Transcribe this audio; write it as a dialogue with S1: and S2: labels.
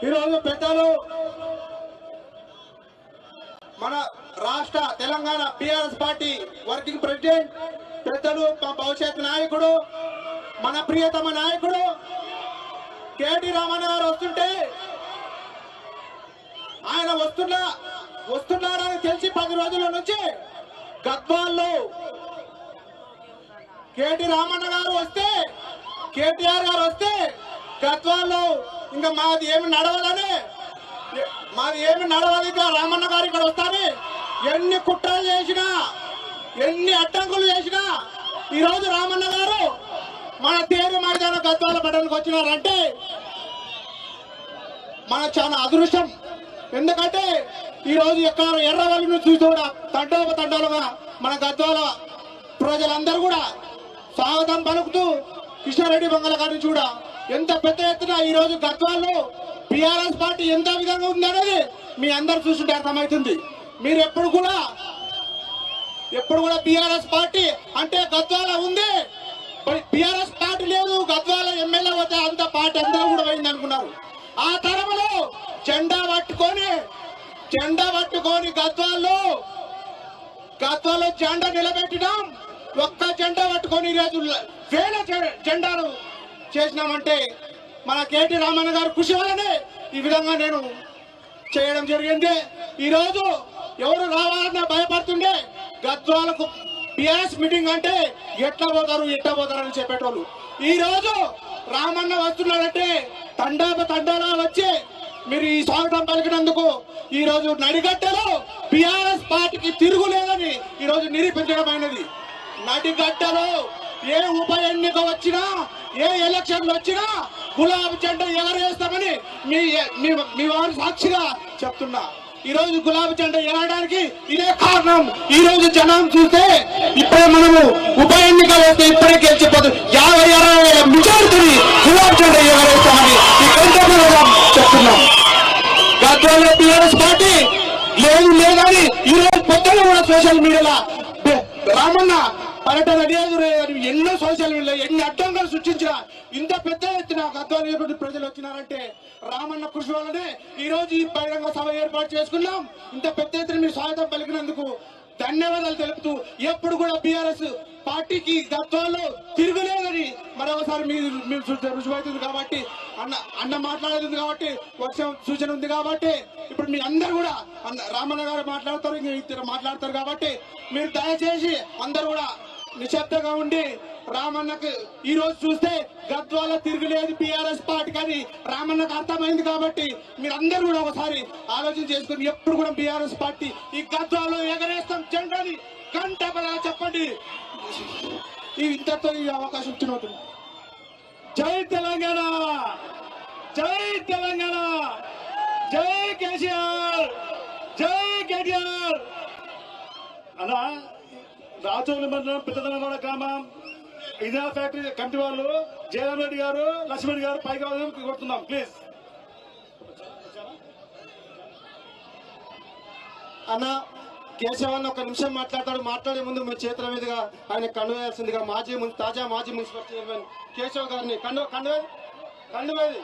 S1: ఈరోజు పెద్దలు మన రాష్ట్ర Telangana TRS party working president పెద్దలు భవిష్యత్ నాయకుడు మన ప్రియతమ నాయకుడు కేటీ రామన్న గారు వస్తుంటే ఆయన వస్తున్నారని తెలిసి 10 రోజుల నుంచి గద్వాల్లో కేటీ రామన్న గారు వస్తే కేటీఆర్ గారు వస్తే గద్వాల్లో ఇంకా మాది ఏమి నడవదు ఇక రామన్న గారు ఇక్కడ వస్తారని ఎన్ని కుట్రలు చేసినా ఎన్ని అడ్డంకులు చేసినా ఈరోజు రామన్న గారు మన తేరు మైదాన గద్వాల పట్టణానికి వచ్చినారంటే మన చాలా అదృష్టం. ఎందుకంటే ఈరోజు ఎక్కడ ఎర్రవల్లిని చూసి కూడా తండోపతండాలుగా మన గద్వాల ప్రజలందరూ కూడా స్వాగతం పలుకుతూ కృష్ణారెడ్డి బంగళ గారిని చూడ ఎంత పెద్ద ఎత్తున ఈరోజు గద్వాల్లో టిఆర్ఎస్ పార్టీ ఎంత విధంగా ఉందనేది మీ అందరు చూస్తుంటే అర్థమవుతుంది. మీరు ఎప్పుడు కూడా టిఆర్ఎస్ పార్టీ అంటే గద్వాల ఉంది, టిఆర్ఎస్ పార్టీ లేదు, గద్వాల ఎమ్మెల్యే వస్తే అంత పార్టీ అందరూ కూడా పోయింది అనుకున్నారు. ఆ తరములో జెండా పట్టుకొని గద్వాల్లో జెండా నిలబెట్టడం, ఒక్క జెండా పట్టుకొని ఈరోజు వేల జెండాలు చేసినామంటే మన కేటీ రామన్న గారు కృషి వల్లనే ఈ విధంగా నేను చేయడం జరిగింది. ఈరోజు ఎవరు రావాలన్నా భయపడుతుండే గద్వాలకు టిఆర్ఎస్ మీటింగ్ అంటే ఎట్లా పోతారు అని చెప్పేటోళ్ళు. ఈ రోజు రామన్న వస్తున్నాడంటే తండాలా వచ్చి మీరు ఈ స్వాగతం పలికినందుకు ఈ రోజు నడిగడ్డలో టిఆర్ఎస్ పార్టీకి తిరుగులేదని ఈ రోజు నిరూపించడమైనది. నడిగడ్డలో ఏ ఉప ఎన్నిక వచ్చినా ఏ ఎలక్షన్లు వచ్చినా గులాబీ జెండా ఎగరేస్తామని మీ వారి సాక్షిగా చెప్తున్నా. ఈ రోజు గులాబీ జెండా ఎగరడానికి ఇదే కారణం. ఈ రోజు జనం చూస్తే ఇప్పుడే మనము ఉప ఎన్నిక వేస్తే ఇప్పుడే గెలిచిపోతుంది 50-60 మెజారిటీని గులాబీ జెండా ఎగరేస్తామని ఈ గంటలో చెప్తున్నాం. గద్వాల టిఆర్ఎస్ పార్టీ లేదని ఈ రోజు పొద్దున కూడా సోషల్ మీడియాలో రామన్న పర్యటన ఎన్నో సోషల్ మీడియాలో ఎన్ని అడ్డంకులు సృష్టించినా ఇంత పెద్ద ఎత్తున గద్వాల ప్రజలు వచ్చినారంటే రామన్న కృషి వల్లనే ఈ రోజు ఈ బహిరంగ సభ ఏర్పాటు చేసుకున్నాం. ఇంత పెద్ద ఎత్తున మీరు స్వాగతం పలికినందుకు ధన్యవాదాలు తెలుపుతూ ఎప్పుడు కూడా టిఆర్ఎస్ పార్టీకి గద్వాల్లో తిరుగులేదని మరొకసారి మీరు రుజువవుతుంది కాబట్టి అన్న మాట్లాడేది కాబట్టి వర్షం సూచన ఉంది కాబట్టి ఇప్పుడు మీ అందరు కూడా రామన్న గారు మాట్లాడతారు, ఇంకా మాట్లాడతారు కాబట్టి మీరు దయచేసి అందరు కూడా నిశ్శబ్దంగా ఉండి రామన్నకు ఈ రోజు చూస్తే గద్వాల తిరుగులేదు టిఆర్ఎస్ పార్టీ కానీ రామన్నకు అర్థమైంది కాబట్టి మీరందరూ కూడా ఒకసారి ఆలోచన చేసుకుని ఎప్పుడు కూడా టిఆర్ఎస్ పార్టీ ఈ గద్వాలో ఎగరేస్తాం జెండాని గంట బలా చెప్పండి. ఇంతతో ఈ అవకాశం ఇచ్చినట్టు జై తెలంగాణ, జై తెలంగాణ, జై కేసీఆర్, జై కేటీఆర్. అలా రాచోలి మండలం పెద్దదనవాడ గ్రామం ఇదా ఫ్యాక్టరీ కమిటీ వాళ్ళు జయరాం రెడ్డి గారు, లక్ష్మణ్ గారు పైగా కొడుతున్నాం ప్లీజ్. అన్న కేశవాన్ని ఒక నిమిషం మాట్లాడతాడు. మాట్లాడే ముందు మీ చేతుల మీదుగా ఆయన కండువేయాల్సిందిగా తాజా మాజీ మున్సిపల్ చైర్మన్ కేశవ్ గారిని కండువేది